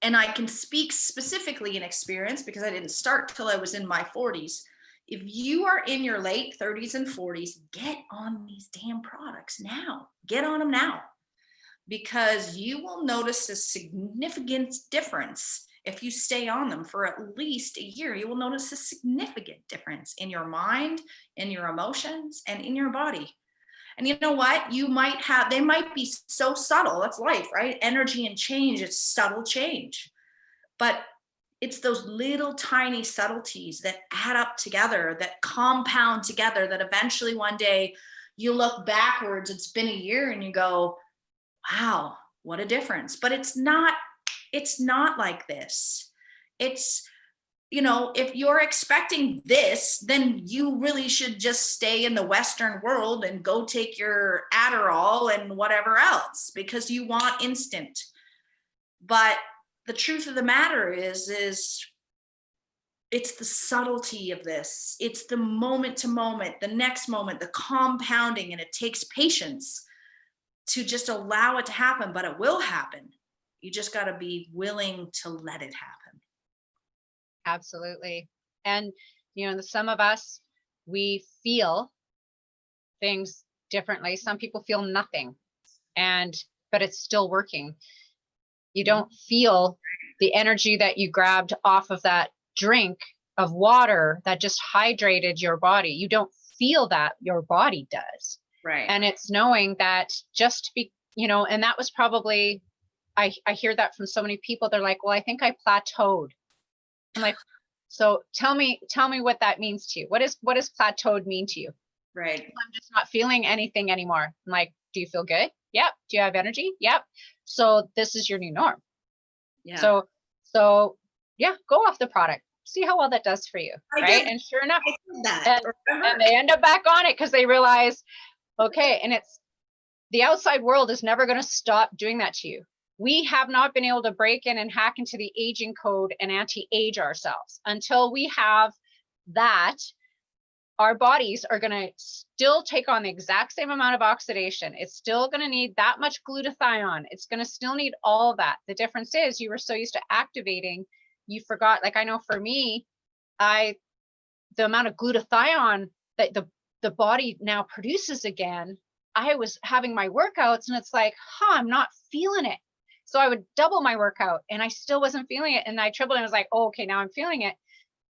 and I can speak specifically in experience because I didn't start till I was in my 40s. If you are in your late 30s and 40s, get on these damn products now. Get on them now, because you will notice a significant difference. If you stay on them for at least a year, you will notice a significant difference in your mind, in your emotions, and in your body. And you know what? They might be so subtle. That's life, right? Energy and change, it's subtle change. But it's those little tiny subtleties that add up together, that compound together, that eventually one day you look backwards, it's been a year, and you go, wow, what a difference. But it's not like this. It's, if you're expecting this, then you really should just stay in the Western world and go take your Adderall and whatever else because you want instant. But the truth of the matter is it's the subtlety of this. It's the moment to moment, the next moment, the compounding, and it takes patience to just allow it to happen, but it will happen. You just got to be willing to let it happen. Absolutely. And, some of us, we feel things differently. Some people feel nothing, but it's still working. You don't feel the energy that you grabbed off of that drink of water that just hydrated your body. You don't feel that, your body does. Right. And it's knowing that just be, you know, and that was probably, I hear that from so many people. They're like, well, I think I plateaued. I'm like, so tell me what that means to you. What does plateaued mean to you? Right. I'm just not feeling anything anymore. I'm like, do you feel good? Yep. Do you have energy? Yep. So this is your new norm. Yeah. So yeah, go off the product. See how well that does for you. Right. And sure enough, and they end up back on it because they realize, okay, and it's the outside world is never going to stop doing that to you. We have not been able to break in and hack into the aging code and anti-age ourselves. Until we have that, our bodies are going to still take on the exact same amount of oxidation. It's still going to need that much glutathione. It's going to still need all of that. The difference is you were so used to activating, you forgot. Like I know for me, the amount of glutathione that the body now produces again, I was having my workouts and it's like, I'm not feeling it. So I would double my workout and I still wasn't feeling it. And I tripled and I was like, oh, okay, now I'm feeling it.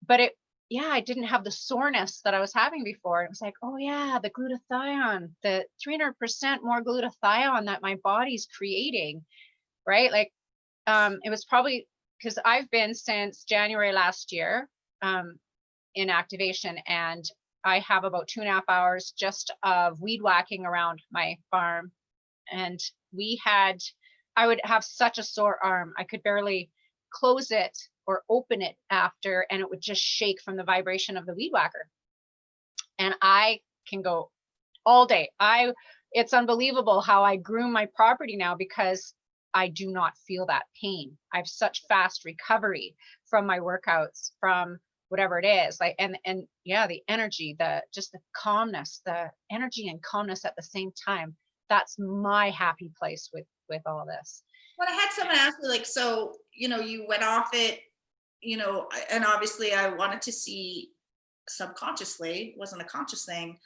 But I didn't have the soreness that I was having before. It was like, oh yeah, the glutathione, the 300% more glutathione that my body's creating, right? Like, it was probably because I've been since January last year in activation, and I have about 2.5 hours just of weed whacking around my farm. And I would have such a sore arm. I could barely close it or open it after, and it would just shake from the vibration of the weed whacker. And I can go all day. It's unbelievable how I groom my property now because I do not feel that pain. I have such fast recovery from my workouts, from whatever it is. Like, and yeah, the energy, just the calmness, the energy and calmness at the same time. That's my happy place with all this. Well, I had someone ask me, like, so, you went off it, and obviously I wanted to see subconsciously, it wasn't a conscious thing,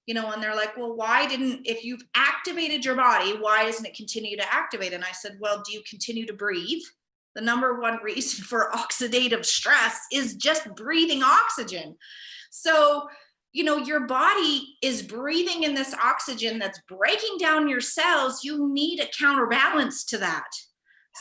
and they're like, well, if you've activated your body, why doesn't it continue to activate? And I said, well, do you continue to breathe? The number one reason for oxidative stress is just breathing oxygen. So, your body is breathing in this oxygen that's breaking down your cells. You need a counterbalance to that.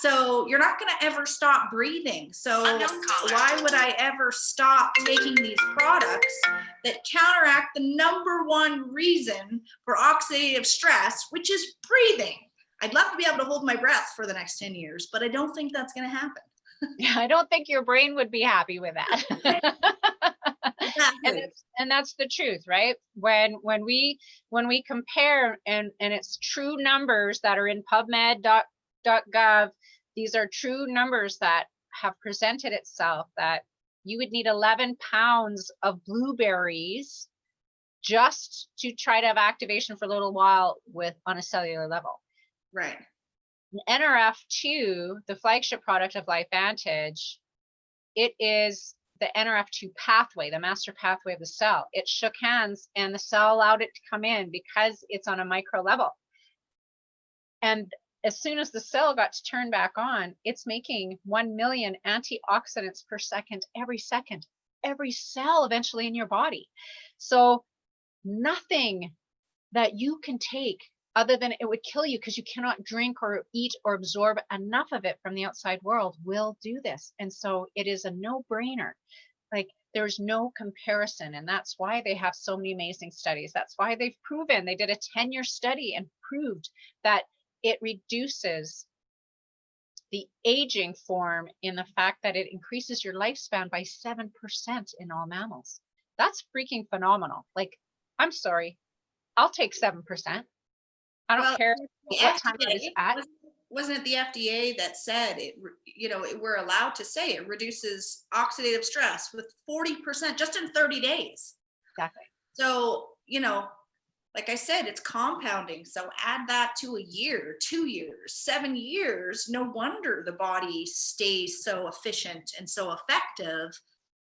So you're not going to ever stop breathing. So why would I ever stop taking these products that counteract the number one reason for oxidative stress, which is breathing? I'd love to be able to hold my breath for the next 10 years, but I don't think that's going to happen. Yeah, I don't think your brain would be happy with that. Exactly. And that's the truth, right? When we compare and it's true numbers that are in PubMed.gov, these are true numbers that have presented itself, that you would need 11 pounds of blueberries just to try to have activation for a little while on a cellular level. Right. NRF2, the flagship product of LifeVantage, it is the NRF2 pathway, the master pathway of the cell. It shook hands and the cell allowed it to come in because it's on a micro level. And as soon as the cell got to turn back on, it's making 1 million antioxidants per second, every cell eventually in your body. So nothing that you can take other than it would kill you because you cannot drink or eat or absorb enough of it from the outside world will do this. And so it is a no-brainer. Like, there's no comparison. And that's why they have so many amazing studies. That's why they've proven, they did a 10-year study and proved that it reduces the aging form in the fact that it increases your lifespan by 7% in all mammals. That's freaking phenomenal. Like, I'm sorry, I'll take 7%. I don't care what time it is at. Wasn't it the FDA that said we're allowed to say it reduces oxidative stress with 40% just in 30 days? Exactly. So, like I said, it's compounding. So add that to a year, 2 years, 7 years. No wonder the body stays so efficient and so effective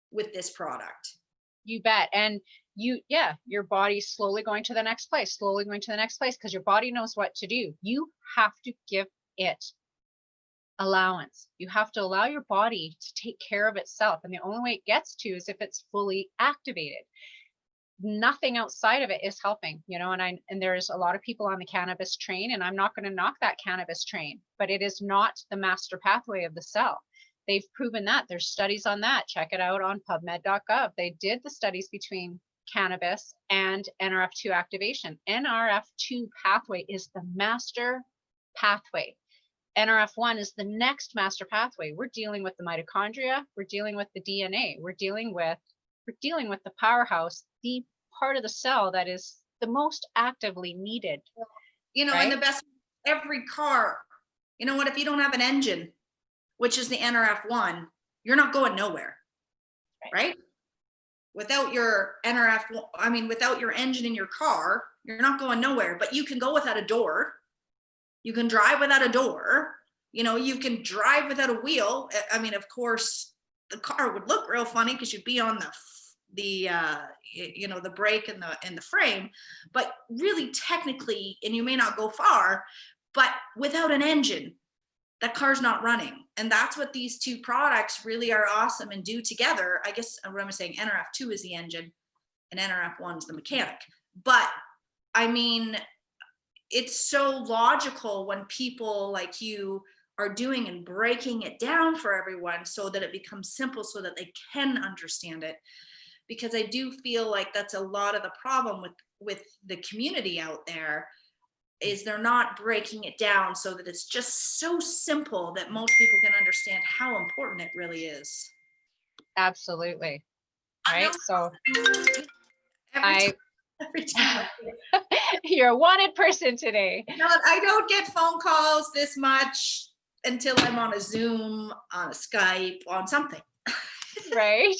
with this product. You bet. And your body's slowly going to the next place, slowly going to the next place, because your body knows what to do. You have to give it allowance. You have to allow your body to take care of itself. And the only way it gets to is if it's fully activated. Nothing outside of it is helping, and there's a lot of people on the cannabis train, and I'm not going to knock that cannabis train, but it is not the master pathway of the cell. They've proven that. There's studies on that. Check it out on pubmed.gov. They did the studies between cannabis and NRF2 activation. NRF2 pathway is the master pathway. NRF1 is the next master pathway. We're dealing with the mitochondria, we're dealing with the DNA, we're dealing with the powerhouse, the part of the cell that is the most actively needed. Right? And the best, every car, what, if you don't have an engine, which is the NRF1, you're not going nowhere, right? Without your without your engine in your car, you're not going nowhere. But you can go without a door. You can drive without a door. You can drive without a wheel. Of course, the car would look real funny because you'd be on the brake and the frame, but really technically, and you may not go far, but without an engine, that car's not running. And that's what these two products really are awesome and do together. I guess what I'm saying, NRF2 is the engine and NRF1 is the mechanic. But it's so logical when people like you are doing and breaking it down for everyone so that it becomes simple so that they can understand it. Because I do feel like that's a lot of the problem with the community out there, is they're not breaking it down so that it's just so simple that most people can understand how important it really is. Absolutely. Right. So every time you're a wanted person today. I don't get phone calls this much until I'm on a Zoom, on a Skype, on something. Right.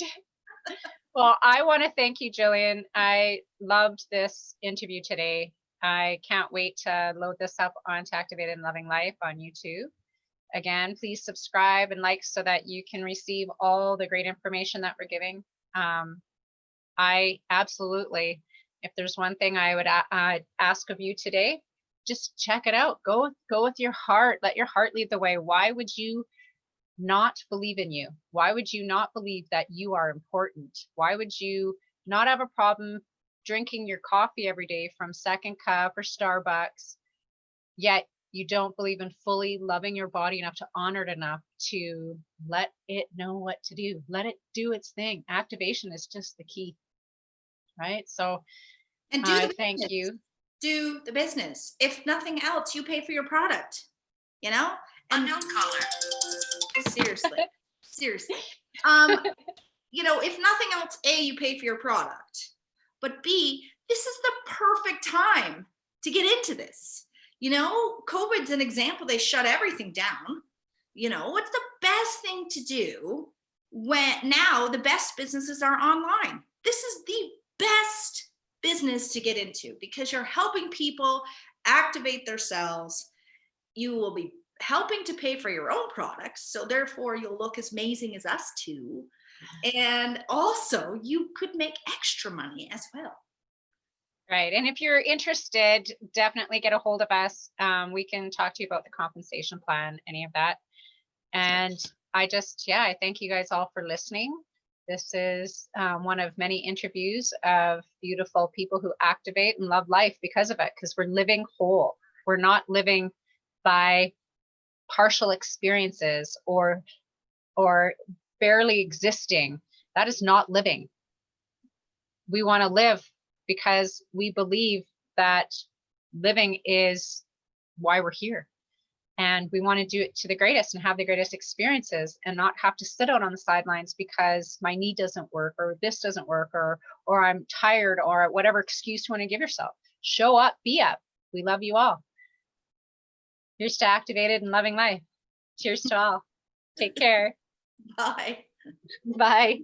Well, I want to thank you, Gillian. I loved this interview today. I can't wait to load this up onto Activated and Loving Life on YouTube. Again, please subscribe and like so that you can receive all the great information that we're giving. I absolutely, if there's one thing I would ask of you today, just check it out. Go with your heart. Let your heart lead the way. Why would you not believe in you? Why would you not believe that you are important? Why would you not have a problem drinking your coffee every day from Second Cup or Starbucks, yet you don't believe in fully loving your body enough to honor it enough to let it know what to do, let it do its thing? Activation is just the key, right? So, and thank you. Do the business. If nothing else, you pay for your product, And unknown caller. Seriously. If nothing else, A, you pay for your product, but B, this is the perfect time to get into this. COVID's an example. They shut everything down. What's the best thing to do when now the best businesses are online? This is the best business to get into because you're helping people activate themselves. You will be helping to pay for your own products, so therefore you'll look as amazing as us too, and also you could make extra money as well. Right. And if you're interested, definitely get a hold of us. We can talk to you about the compensation plan, any of that. And I thank you guys all for listening. This is one of many interviews of beautiful people who activate and love life because of it, because we're living whole. We're not living by partial experiences or barely existing. That is not living. We want to live because we believe that living is why we're here. And we want to do it to the greatest and have the greatest experiences and not have to sit out on the sidelines because my knee doesn't work or this doesn't work or I'm tired or whatever excuse you want to give yourself. Show up, be up. We love you all. Here's to Activated and Loving Life. Cheers to all. Take care. Bye. Bye.